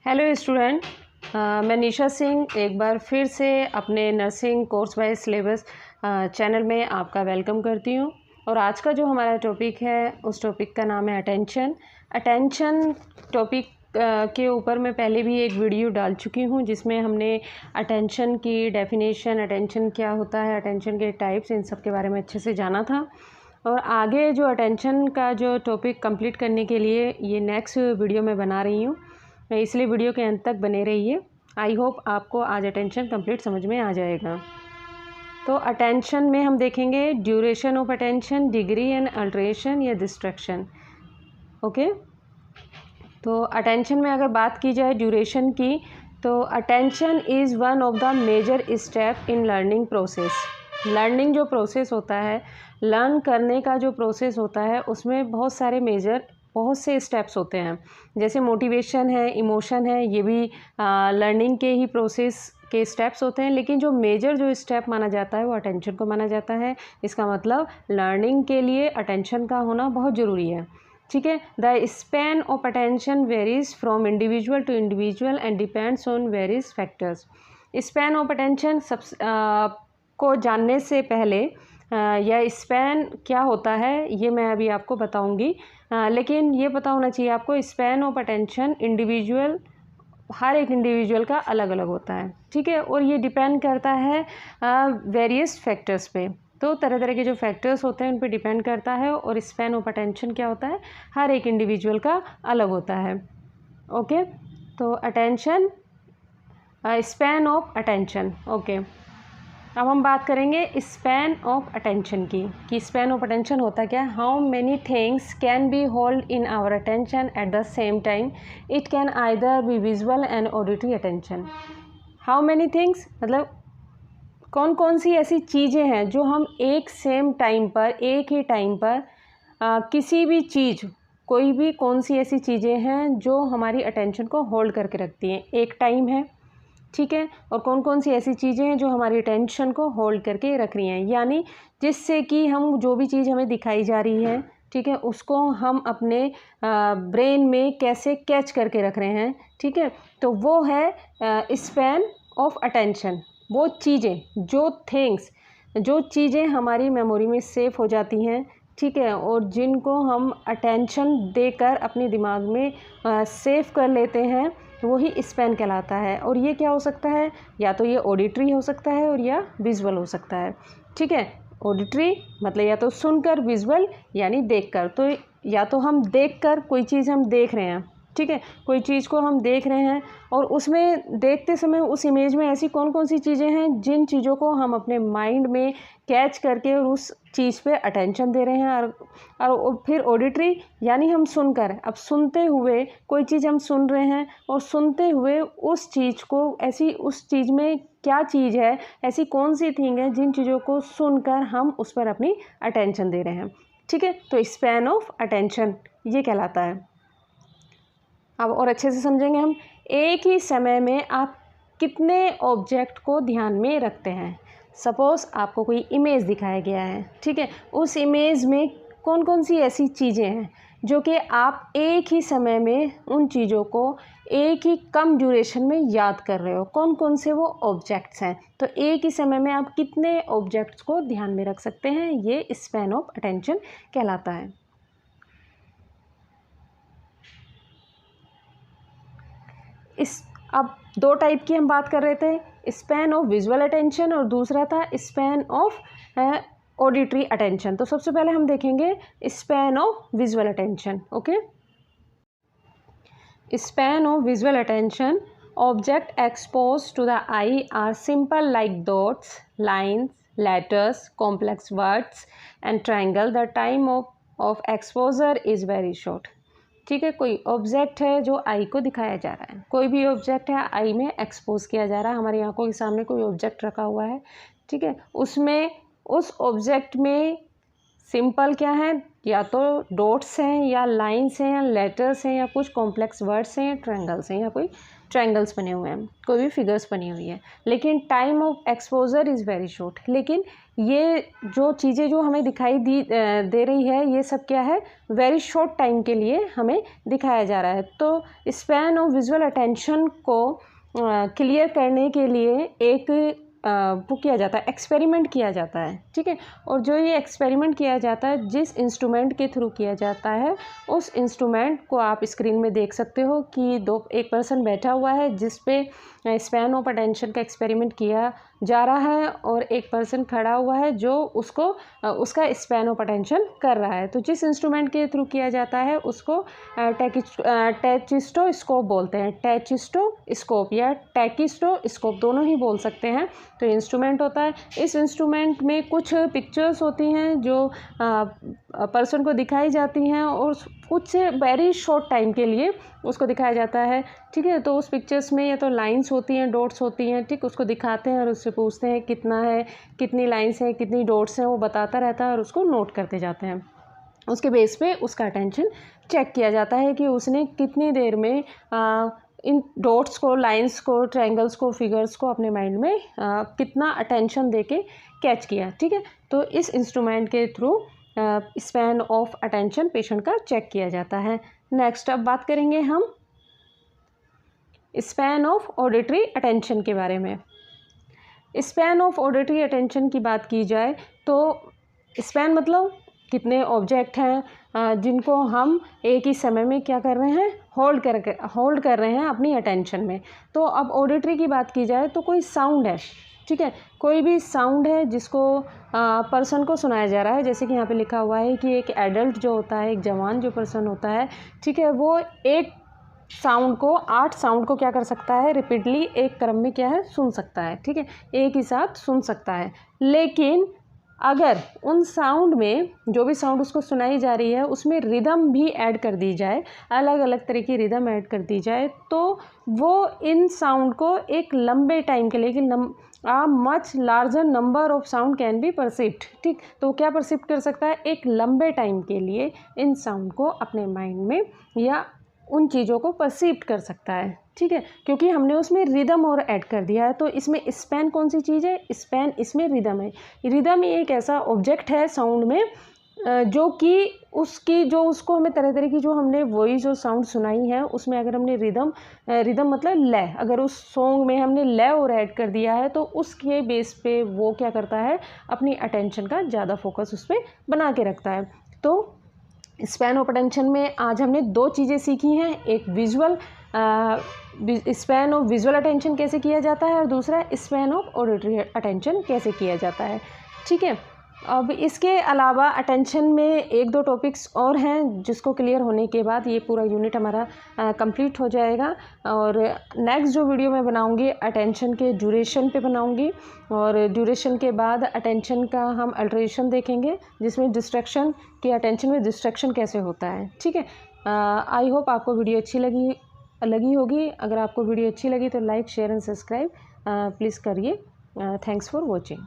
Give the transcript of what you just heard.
Hello student, मैं निशा सिंह एक बार फिर से अपने nursing course by syllabus channel में आपका वेलकम करती हूँ। और आज का जो हमारा टॉपिक है उस टॉपिक का नाम है अटेंशन टॉपिक के ऊपर मैं पहले भी एक वीडियो डाल चुकी हूँ जिसमें हमने अटेंशन की डेफिनेशन, अटेंशन क्या होता है, अटेंशन के टाइप्स, इन सब के बारे में अच्छे से जाना था। और आगे जो अटेंशन का जो टॉपिक कंप्लीट करने के लिए ये नेक्स्ट वीडियो मैं बना रही हूँ, इसलिए वीडियो के अंत तक बने रहिए। आई होप आपको आज अटेंशन कंप्लीट समझ में आ जाएगा। तो अटेंशन में हम देखेंगे duration of attention, degree and alteration या डिस्ट्रैक्शन। ओके, तो अटेंशन में अगर बात की जाए ड्यूरेशन की, तो attention is one of the major step in learning process. Learning जो प्रोसेस होता है, लर्न करने का जो प्रोसेस होता है, उसमें बहुत से स्टेप्स होते हैं। जैसे मोटिवेशन है, इमोशन है, ये भी लर्निंग के ही प्रोसेस के स्टेप्स होते हैं। लेकिन जो मेजर जो स्टेप माना जाता है वो अटेंशन को माना जाता है। इसका मतलब लर्निंग के लिए अटेंशन का होना बहुत ज़रूरी है। ठीक है। The span of attention varies from individual to individual and depends on various factors. Span of attention को जानने से पहले यह स्पैन क्या होता है ये मैं अभी आपको बताऊंगी। लेकिन ये पता होना चाहिए आपको, स्पैन ऑफ अटेंशन हर एक इंडिविजुअल का अलग अलग होता है। ठीक है। और ये डिपेंड करता है वेरियस फैक्टर्स पे। तो तरह तरह के जो फैक्टर्स होते हैं उन पे डिपेंड करता है। और स्पैन ऑफ अटेंशन क्या होता है, हर एक इंडिविजुअल का अलग होता है। ओके, तो attention, span of attention. Okay, अब हम बात करेंगे स्पैन ऑफ अटेंशन की, कि स्पैन ऑफ अटेंशन होता क्या है। How many things can be hold in our attention at the same time. It can either be visual and auditory attention. How many things मतलब कौन कौन सी ऐसी चीज़ें हैं जो हम एक ही टाइम पर किसी भी चीज़, कोई भी कौन सी ऐसी चीज़ें हैं जो हमारी अटेंशन को होल्ड करके रखती हैं, एक टाइम है। ठीक है। और कौन कौन सी ऐसी चीज़ें हैं जो हमारी अटेंशन को होल्ड करके रख रही हैं, यानी जिससे कि हम जो भी चीज़ हमें दिखाई जा रही है, ठीक है, उसको हम अपने ब्रेन में कैसे कैच करके रख रहे हैं। ठीक है। तो वो है स्पैन ऑफ अटेंशन। वो चीज़ें, जो चीज़ें हमारी मेमोरी में सेव हो जाती हैं, ठीक है, और जिनको हम अटेंशन देकर अपने दिमाग में सेव कर लेते हैं, वही स्पैन कहलाता है। और ये क्या हो सकता है, या तो ये ऑडिटरी हो सकता है और या विजुअल हो सकता है। ठीक है। ऑडिटरी मतलब या तो सुनकर, विजुअल यानी देखकर। तो या तो हम देखकर कोई चीज़ हम देख रहे हैं, ठीक है, कोई चीज़ को हम देख रहे हैं और उसमें देखते समय उस इमेज में ऐसी कौन कौन सी चीज़ें हैं जिन चीज़ों को हम अपने माइंड में कैच करके और उस चीज़ पे अटेंशन दे रहे हैं। और फिर ऑडिटरी यानी हम सुनकर, अब सुनते हुए कोई चीज़ हम सुन रहे हैं और सुनते हुए उस चीज़ को, उस चीज़ में क्या चीज़ है, ऐसी कौन सी थिंग है जिन चीज़ों को सुनकर हम उस पर अपनी अटेंशन दे रहे हैं। ठीक है। तो स्पैन ऑफ अटेंशन ये कहलाता है। अब और अच्छे से समझेंगे हम, एक ही समय में आप कितने ऑब्जेक्ट को ध्यान में रखते हैं। सपोज़ आपको कोई इमेज दिखाया गया है, ठीक है, उस इमेज में कौन कौन सी ऐसी चीज़ें हैं जो कि आप एक ही समय में उन चीज़ों को एक ही कम ड्यूरेशन में याद कर रहे हो, कौन कौन से वो ऑब्जेक्ट्स हैं। तो एक ही समय में आप कितने ऑब्जेक्ट्स को ध्यान में रख सकते हैं, ये स्पैन ऑफ अटेंशन कहलाता है। अब दो टाइप की हम बात कर रहे थे, स्पैन ऑफ विजुअल अटेंशन और दूसरा था स्पैन ऑफ ऑडिटरी अटेंशन। तो सबसे पहले हम देखेंगे span of visual attention. Okay, span of visual attention, object expose to the eye are simple like dots, lines, letters, complex words and triangle. The time of exposure is very short. ठीक है। कोई object है जो आई को दिखाया जा रहा है, कोई भी ऑब्जेक्ट है आई में एक्सपोज किया जा रहा है, हमारी आंखों के सामने कोई ऑब्जेक्ट रखा हुआ है। ठीक है। उसमें उस ऑब्जेक्ट में सिंपल क्या है, या तो डॉट्स हैं या लाइंस हैं या लेटर्स हैं या कुछ कॉम्प्लेक्स वर्ड्स हैं या ट्रायंगल्स हैं या कोई ट्रायंगल्स बने हुए हैं, कोई भी फिगर्स बनी हुई है, लेकिन time of exposure is very short. लेकिन ये जो चीज़ें जो हमें दिखाई दे रही है, ये सब क्या है, वेरी शॉर्ट टाइम के लिए हमें दिखाया जा रहा है। तो स्पैन ऑफ विजुअल अटेंशन को क्लियर करने के लिए एक वो किया जाता है, एक्सपेरिमेंट किया जाता है, ठीक है। और जो ये एक्सपेरिमेंट किया जाता है, जिस इंस्ट्रूमेंट के थ्रू किया जाता है, उस इंस्ट्रूमेंट को आप स्क्रीन में देख सकते हो कि एक पर्सन बैठा हुआ है जिस पे स्पैन ऑफ अटेंशन का एक्सपेरिमेंट किया जा रहा है, और एक पर्सन खड़ा हुआ है जो उसका स्पैन ऑफ अटेंशन कर रहा है। तो जिस इंस्ट्रूमेंट के थ्रू किया जाता है उसको टैचिस्टोस्कोप बोलते हैं। टैचिस्टोस्कोप या टैकिस्टोस्कोप दोनों ही बोल सकते हैं। तो इंस्ट्रूमेंट होता है, इस इंस्ट्रूमेंट में कुछ पिक्चर्स होती हैं जो पर्सन को दिखाई जाती हैं और कुछ वेरी शॉर्ट टाइम के लिए उसको दिखाया जाता है, ठीक है। तो उस पिक्चर्स में या तो लाइंस होती हैं, डॉट्स होती हैं, ठीक, उसको दिखाते हैं और उससे पूछते हैं कितना है, कितनी लाइंस हैं, कितनी डॉट्स हैं, वो बताता रहता है और उसको नोट करते जाते हैं। उसके बेस पे उसका अटेंशन चेक किया जाता है कि उसने कितनी देर में इन डॉट्स को, लाइंस को, ट्रायंगल्स को, फिगर्स को अपने माइंड में कितना अटेंशन देके कैच किया, ठीक है। तो इस इंस्ट्रूमेंट के through span of attention patient का चेक किया जाता है। नेक्स्ट अब बात करेंगे हम स्पैन ऑफ ऑडिटरी अटेंशन के बारे में। स्पैन ऑफ ऑडिटरी अटेंशन की बात की जाए तो स्पैन मतलब कितने ऑब्जेक्ट हैं जिनको हम एक ही समय में क्या कर रहे हैं, होल्ड कर रहे हैं अपनी अटेंशन में। तो अब ऑडिटरी की बात की जाए तो कोई साउंड है, ठीक है, कोई भी साउंड है जिसको पर्सन को सुनाया जा रहा है। जैसे कि यहाँ पे लिखा हुआ है कि एक एडल्ट जो होता है, एक जवान जो पर्सन होता है, ठीक है, वो एक साउंड को, 8 साउंड को क्या कर सकता है, रिपीटली एक क्रम में क्या है, सुन सकता है, ठीक है, एक ही साथ सुन सकता है। लेकिन अगर उन साउंड में, जो भी साउंड उसको सुनाई जा रही है, उसमें रिदम भी ऐड कर दी जाए, अलग अलग तरह की रिदम ऐड कर दी जाए, तो वो इन साउंड को एक लंबे टाइम के लिए, much larger number of sound can be perceived, ठीक, तो क्या परसिव्ड कर सकता है, एक लंबे टाइम के लिए इन साउंड को अपने माइंड में या उन चीज़ों को परसीव्ड कर सकता है, ठीक है, क्योंकि हमने उसमें रिदम और ऐड कर दिया है। तो इसमें स्पैन कौन सी चीज़ है, स्पैन इसमें रिदम है। रिदम एक ऐसा ऑब्जेक्ट है साउंड में जो कि उसको हमें तरह तरह की जो हमने वॉइस और साउंड सुनाई है, उसमें अगर हमने रिदम मतलब लय, अगर उस सॉन्ग में हमने लय और ऐड कर दिया है तो उसके बेस पे वो क्या करता है, अपनी अटेंशन का ज़्यादा फोकस उस पर बना के रखता है। तो स्पैन ऑफ अटेंशन में आज हमने 2 चीज़ें सीखी हैं, एक स्पैन ऑफ विजुअल अटेंशन कैसे किया जाता है और दूसरा स्पैन ऑफ ऑडिटरी अटेंशन कैसे किया जाता है, ठीक है। अब इसके अलावा अटेंशन में 1-2 टॉपिक्स और हैं जिसको क्लियर होने के बाद ये पूरा यूनिट हमारा कंप्लीट हो जाएगा। और नेक्स्ट जो वीडियो मैं बनाऊंगी अटेंशन के ड्यूरेशन पे बनाऊंगी, और ड्यूरेशन के बाद अटेंशन का हम अल्टरेशन देखेंगे, जिसमें डिस्ट्रैक्शन की, अटेंशन में डिस्ट्रैक्शन कैसे होता है, ठीक है। आई होप आपको वीडियो अच्छी लगी होगी। अगर आपको वीडियो अच्छी लगी तो like, share and subscribe please करिए। Thanks for watching.